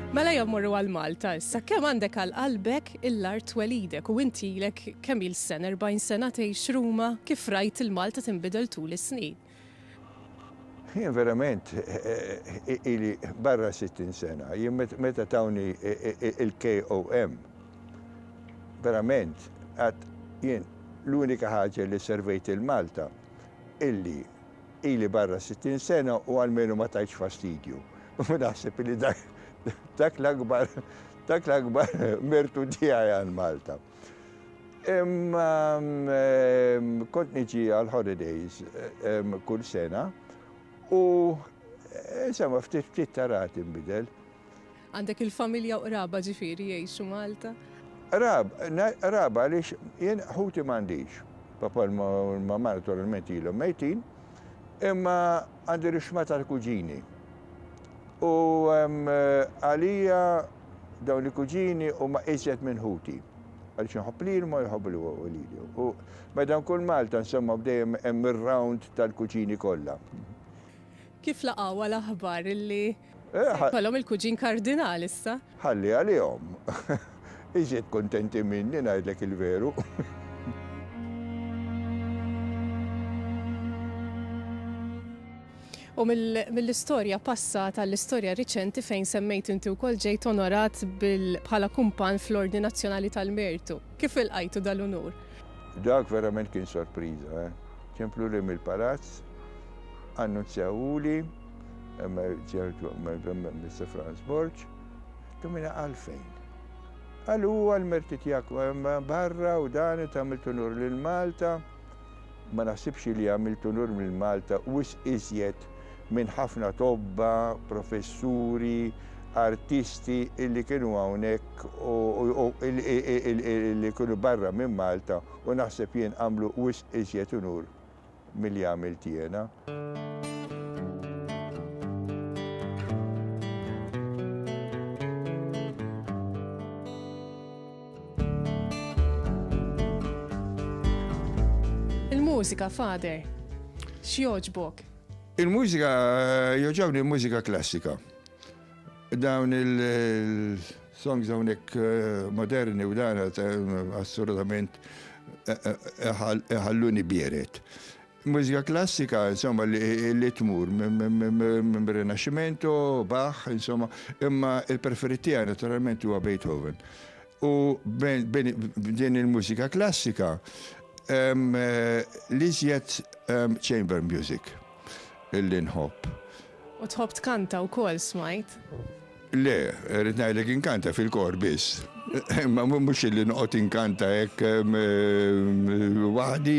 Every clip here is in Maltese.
Mela jammurru għal Malta issa, kemm għandek għal qalbek il-art welidek u inti lek kemm il-sena 40 sena tgħix Ruma kif rajt il-Malta tinbidel tul is-snin? Jien verament ili barra 60 sena, jien meta tawni il-KOM, verament, għat jien l-unika ħaġa li servejt il-Malta illi ili barra 60 sena u għalmenu ma tajċ fastidju. U naħseb li dak l-akbar mertu tiegħi għal Malta. Kont niġi għal holidays kull sena u insomma ftit tarat inbidel. Għandek il-familja u raba ġifieri jgħixu Malta? Raba għaliex jien ħuti m'għandix. Papa l-mamma naturalment ilhom mejtin, imma għandi rixma tal-kuġini. U għalija dawn il-kuġini huma iżjed minn ħuti. Għaliex nħobb lilhom ma jħobbu lili. U madan kull Malta insomma bdejjem hemm ir-round tal-kuġini kollha. Kif laqgħu l-aħbar illi kollhom il-kuġin kardinal issa? Ħalli għalihom. Iżjed kontenti minni ngħidlek il-veru. U mill-istorja passata l-istorja riċenti fejn semmejt inti wkoll ġejt onorat bħala kumpan fl-Ordni Nazzjonali tal-Mertu. Kif ilqajtu dal-unur? Dak verament kien sorpriża. Ċemplu li mill-palazz, annunzjawuli, Mr. Franz Borg, tumina għalfejn. Għallu għal-merti tijak barra u dan għamiltu nur l-Malta, ma naħsibx li għamiltu nur l-Malta u iżjed minn ħafna tobba, professuri, artisti illi kienu hawnhekk u illi kienu barra minn Malta u naħseb jien għamlu iżjed unur milli għamilt jiena. Il-mużika, Father, x'jogħġbok? Il-mużika, joġawni il-mużika klassika. Dawn il-songs hawnhekk moderni u dan assolutament ħalluni bieret. Mużika klassika, insomma, li tmur minn Rinascimento, Bach, insomma, imma il-preferit tiegħi naturalment huwa Beethoven. U din il-mużika klassika li żjed chamber music. Illi nħobb. U tħobb tkanta wkoll smajt? Le, rrid ngħidlek inkanta fil-kor biss. Ma mhux illi noqgħod inkanta hekk waħdi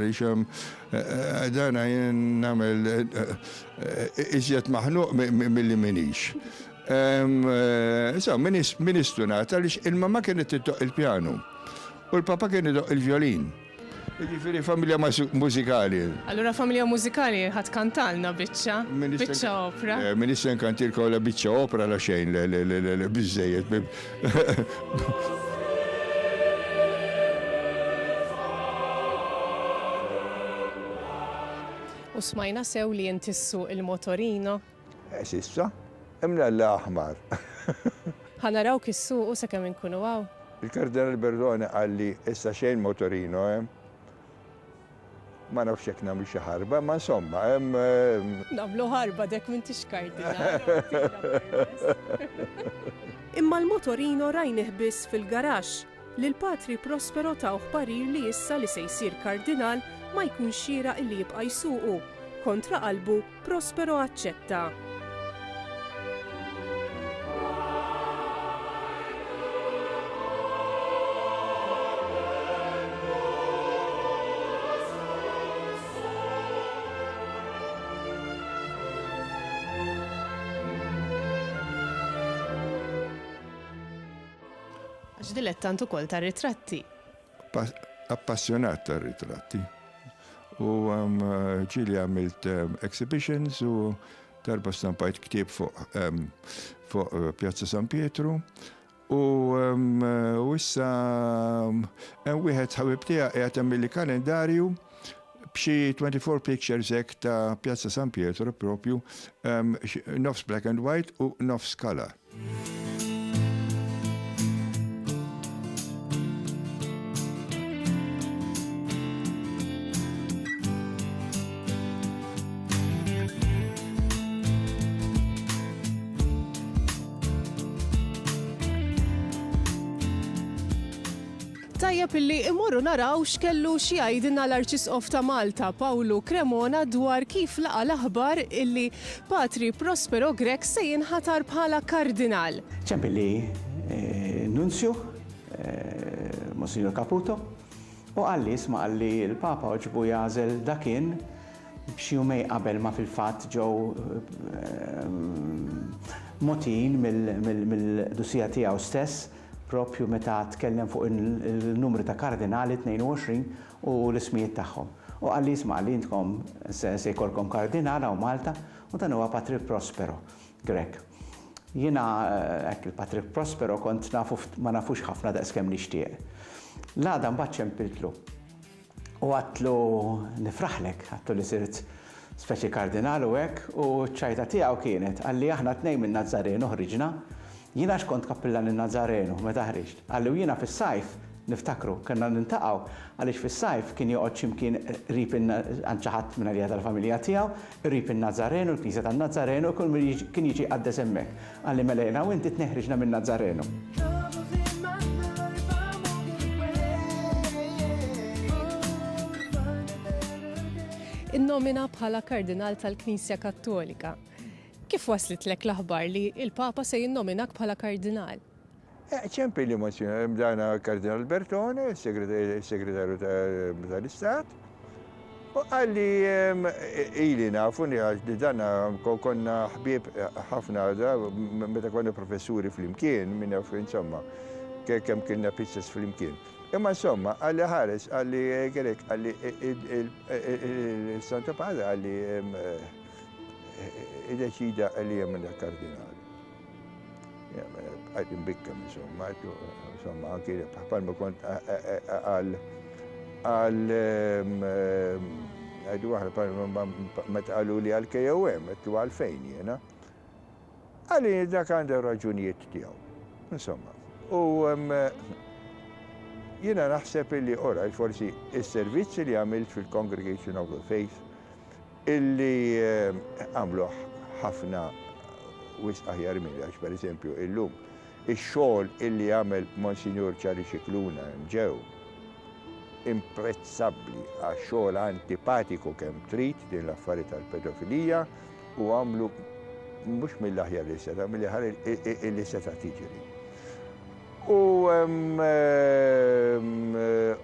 rixhom dan jien nagħmel iżjed maħnuq milli minix. Insomma, min istunat għaliex il-mamma kienet tiddoq il-pjanu u l-papa kien idoq il-vjolin. Ġifieri familja mużikali. Allura familja mużikali ħadd kantalna biċċa opera. Ministru nkantilkom la biċċa opera la xejn biżejjed. U smajna sew li jintissu il-motorino. Sissa, imna l-aħmar. Ħanaraw kissu u sakemm inkunu għaw. Il-Kardinal Berdone għalli issa xejn motorino, ma nafx jekk nagħmlu xi ħarba, ma insomma hemm. Nagħmlu ħarba dek m'intix kardinal. Imma l-motorino rajnih biss fil-garaxx li l-Patri Prospero tawh parir li issa li se jsir kardinal ma jkun xieraq illi jibqa' jsuqu. Kontra qalbu Prospero aċċetta. Dilettant ukoll ta' ritratti. Appassjonat ta' ritratti. U ġili għamilt exhibitions u darba stampajt ktieb fuq Pjazza San Pietru. U issa wieħed ħabib tiegħi qiegħed għamilli kalendarju b'xi 24 pictures hekk ta' Pjazza San Pietru propju nofs black and white u nofs color. Tajjeb illi immorru naraw x'kellu xi jgħidilna l-Arċisqof ta' Malta, Pawlu Cremona, dwar kif laqa l-aħbar illi Patri Prospero Grech se jinħatar bħala kardinal. ċempilli Nunzju, Monsignor Caputo, u għalli isma' għalli l-Papa oġbu jażel dakin b'xi jumej qabel ma fil-fatt ġew motin mill-dusija tiegħu stess, propju meta tkellem fuq il-numru ta' kardinali 22 u l-ismijiet tagħhom. U għalli isma' għalli intkom se jkollkom kardinal hawn Malta u dan huwa Patri Prospero Grech. Jiena hekk il-Patri Prospero kont ma nafux ħafna daqskemm nixtieq. L-għada mbagħad ċempiltlu u għatlu nifraħlek, għatlu li sirt speċi kardinal u hekk u ċajta tiegħu kienet għalli aħna tnejn minn Nazzarenu ħriġna. Jiena x'kont kappillan in-Nazzarenu meta ħriġt. Għallu jiena fis-sajf niftakru konna nintaqgħu għaliex fis-sajf kien joqgħod x'imkien qrib ħadd minn għalija tal-familja tiegħu, qrib in-Nazzarenu, l-Knisja tan-Nazzarenu, kull kien jiġi qaddes hemmhekk. Għalli mela u inti tneħriġna minn Nazzarenu. Innomina bħala kardinal tal-Knisja Kattolika. Kif waslitlek l-aħbar li il-Papa se jinnominak bħala kardinal? ċempilli Monsignor dana Kardinal Bertone, segretarju tal-Istat, u għalli ili nafu li dana konna ħbib ħafna meta konna professuri fl-imkien, minna insomma, kemm kienna pizzas fl-imkien. Imma insomma, għalli ħares, għalli Grech, għalli il-Santo Padre, għalli id-deċida għalli jemmen kardinal. Għad imbikkam, insomma, anki palma kont għadu għahla, meta għallu li għal-KOM, għattu għal-fejn jena. Għalli dak għanda raġunijiet tijaw, insomma. U jena naħseb illi ora, forsi il-servizzi li għamilt fil-Congregation of the Faith, illi għamlu ħafna wisq aħjar minni, għax per eżempju illum, il-xogħol illi għamel Monsignor Ċarli Xikluna ġew imprezzabbli għax xogħol antipatiku kemm trid din l-affarijiet tal-pedofilija u għamlu mhux mill-aħjar li seta, mill-aħjar li seta tiġri.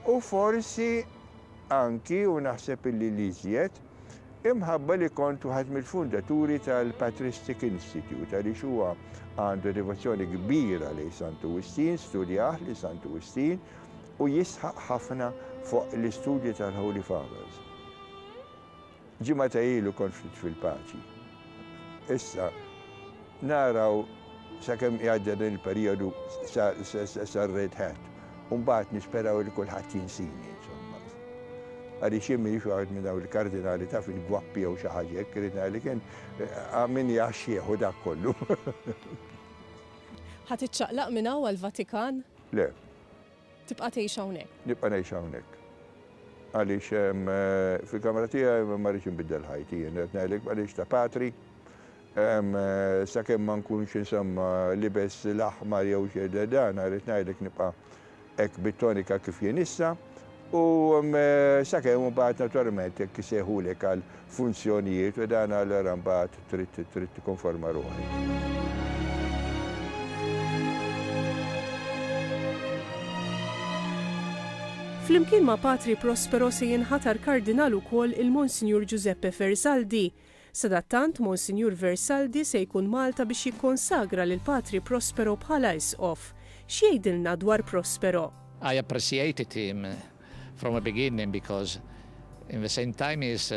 U forsi anki u naħseb illi liżjed imħabba li kont waħed mill-fundaturi tal-Patristic Institute, għaliex huwa għandu devozzjoni kbira li Sant Agustin, studjah li Sant Agustin u jisħaq ħafna fuq l-istudji tal-Holy Fathers. Ġimgħa ilu konflitt fil-paċi. Issa naraw sakemm jgħadda din il-perjodu sar-Red Hat, u mbagħad nisperaw li kulħadd jinsini. Għaliex jien m'iniex waħed minn dawn il-kardinali taf il-gwappi jew xi ħaġa hekk kardinali kien min jaxxieħu dak kollu. Ħadd iċċaqlaq minn hawn għall-Vatikan? Le. Tibqa' tgħix hawnhekk? Nibqa' ngħix hawnhekk. Għaliex fil-kamra tiegħi ma rridx inbiddel ħajti jien qed ngħidlek għaliex ta' patri sakemm ma nkunx insomma libes l-aħmar jew xi dan rrid ngħidlek nibqa' hekk bit-tonika kif jien issa. U sakemm mbagħad naturalment jekk iseħħulek għal funzjonijiet u dan allura mbagħad trid tikkonforma ruħek. Flimkien ma' Patri Prospero se jinħatar kardinal ukoll il-Monsignor Giuseppe Versaldi. Sadattant Monsignor Versaldi se jkun Malta biex jikkonsagra lil Patri Prospero bħala isqof. X'jgħidilna dwar Prospero? I appreciated him from the beginning because in the same time he's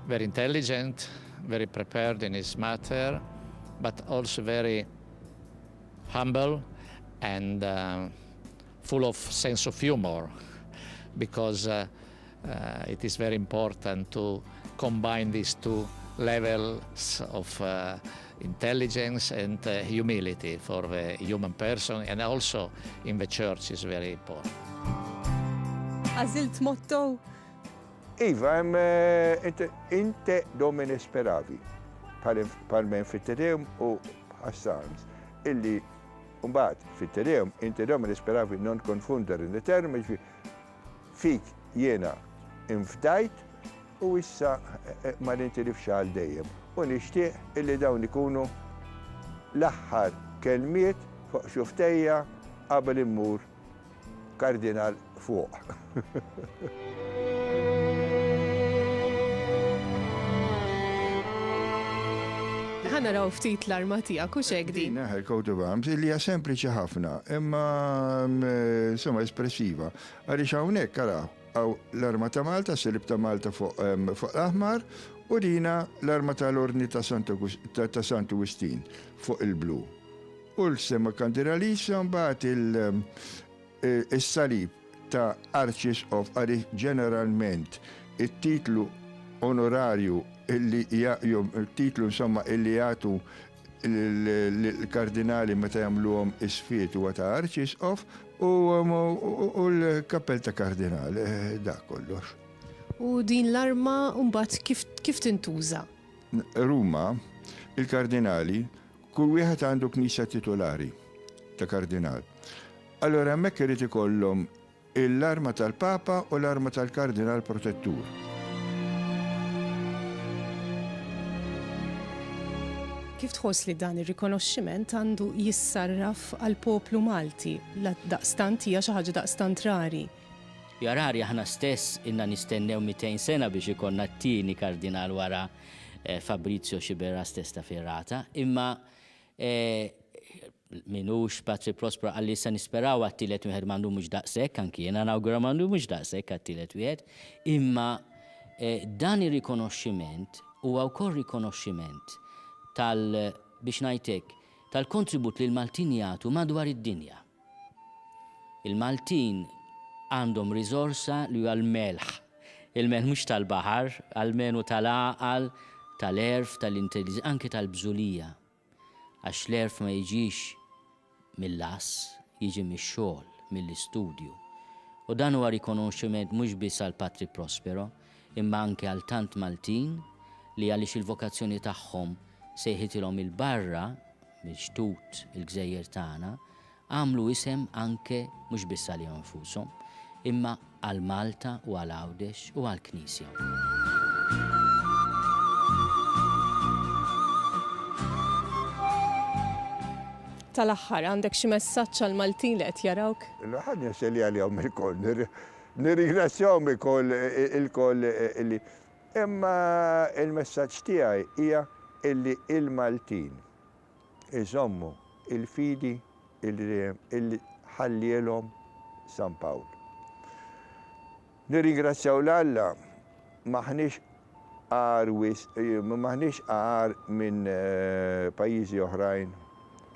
very intelligent, very prepared in his matter, but also very humble and full of sense of humor, because it is very important to combine these two levels of intelligence and humility for the human person, and also in the church is very important. Għażilt motto? Iva, inte domine speravi, pal-men fit-tedem u għas-Psalms, illi Mbagħad fit-terem, interem nisperavi non confundere in the term, fik jiena infdajt u issa ma nintilifx għal dejjem. U nixtieq illi dawn ikunu l-aħħar kelmiet fuq xuftejja qabel immur kardinal fuq. Ħana raw ftit l-arma tiegħek u xek din. Naħel coat of arms li hija sempliċi ħafna, imma insomma espressiva. Għaliex hawnhekk araw l-arma ta' Malta, silib ta' Malta fuq l-aħmar u dina l-arma tal-Ordni ta' Sant'Agustin fuq il-blu. U l-sema kandiralisa mbagħad il-salib ta' Archbishop għalih ġeneralment it-titlu onorarju il-titlu insomma illi jagħtu l-kardinali meta jagħmluhom isfiet huwa ta' Archbishop u l-kappell ta' kardinal, dak kollox. U din l-arma mbagħad kif tintuża? Ruma, il-kardinali, kull wieħed għandu knisja titolari ta' kardinal. Allora hemmhekk irid ikollhom l-arma tal-Papa u l-arma tal-Kardinal Protettur. Kif tħoss li dan ir-rikonoxximent għandu jissarraf għal poplu Malti? Daqstant hija xi ħaġa daqstant rari. Jarari aħna stess inna nistennew 200 sena biex ikonna t-tieni kardinal wara Fabrizio Xiberra stess ta' Ferrata, imma minux Patri Prospero għalli sa nisperaw għattilet wieħed mandu mhux daqshekk, anki jiena nawgura mandu mhux daqshekk għattilet wieħed, imma dan ir-rikonoxximent huwa wkoll rikonoxximent biex ngħidlek tal-kontribut li l-Maltin jagħtu madwar id-dinja. Il-Maltin għandhom riżorsa li huwa l-melħ. Il-melħ mhux tal-baħar, għal-menu tal-għaqal, tal-erf, tal-intelligenza, anke tal-bżulija. Għax l-erf ma jiġix mill-las, jiġi mix-xogħol, mill-istudju. U dan huwa rikonoxximent mhux biss għal Patri Prospero, imma anke għal tant Maltin li għaliex il-vokazzjoni tagħhom sejħitilhom il-barra mill-ġtut il-gżejjer tagħna, għamlu isem anke mhux biss għalihom infushom, imma għal Malta u għal Għawdex u għal Knisja. Tal-aħħar għandek xi messaġġ għal Maltin li qed jarawk? Ħadd niselli għalihom il-koll, nirringrazzjahom il-koll illi. Imma il-messaġġ tiegħi hija illi il-Maltin iżommu il-fidi illi ħallielhom San Pawl. Nirringrazzjaw l-Alla maħniex għar minn pajjiżi oħrajn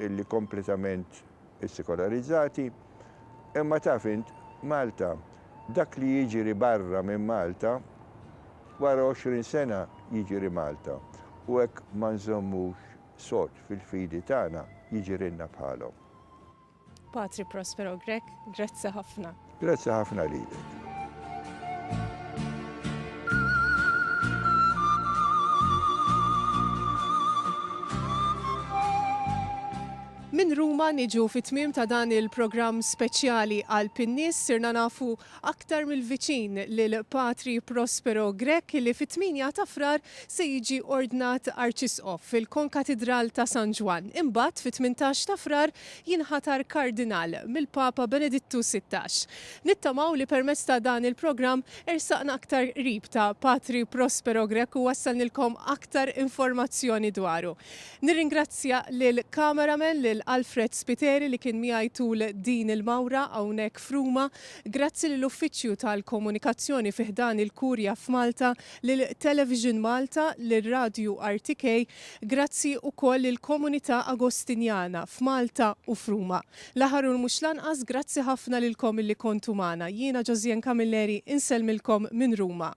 illi kompletament sekkolarizzati, imma taf int Malta dak li jiġri barra minn Malta wara 20 sena jiġri Malta u hekk ma nżommux sod fil-fidi tagħna jiġrilna bħalhom. Patri Prospero Grek, grazzi ħafna. Grazzi ħafna lilek. Min Ruma niġu fit-tmiem ta' dan il-programm speċjali għal pinnis sirna nafu aktar mill-viċin lil Patri Prospero Grek li fit-8 ta' frar se jiġi ordnat Arċisqof fil-Konkatedral ta' San Ġwan. Imbagħad fit-18 ta' frar jinħatar kardinal mill-Papa Benedittu 16. Nittamaw li permezz ta' dan il-programm ersaqna aktar qrib ta' Patri Prospero Grek u wassalnilkom aktar informazzjoni dwaru. Nirringrazzja lil kameraman lil Alfred Spiteri li kien miegħi tul din il-mawra hawnhekk f'Ruma, grazzi lill-Uffiċċju tal-Komunikazzjoni fih dan il-Kurja f'Malta, lil Television Malta, lil Radio RTK, grazzi wkoll lill-Komunità Agostinjana f'Malta u f'Ruma. L-aħħar u mhux lanqas grazzi ħafna lilkom illi kontu magħna. Jiena Ġozjen Kamilleri insellmilkom minn Ruma.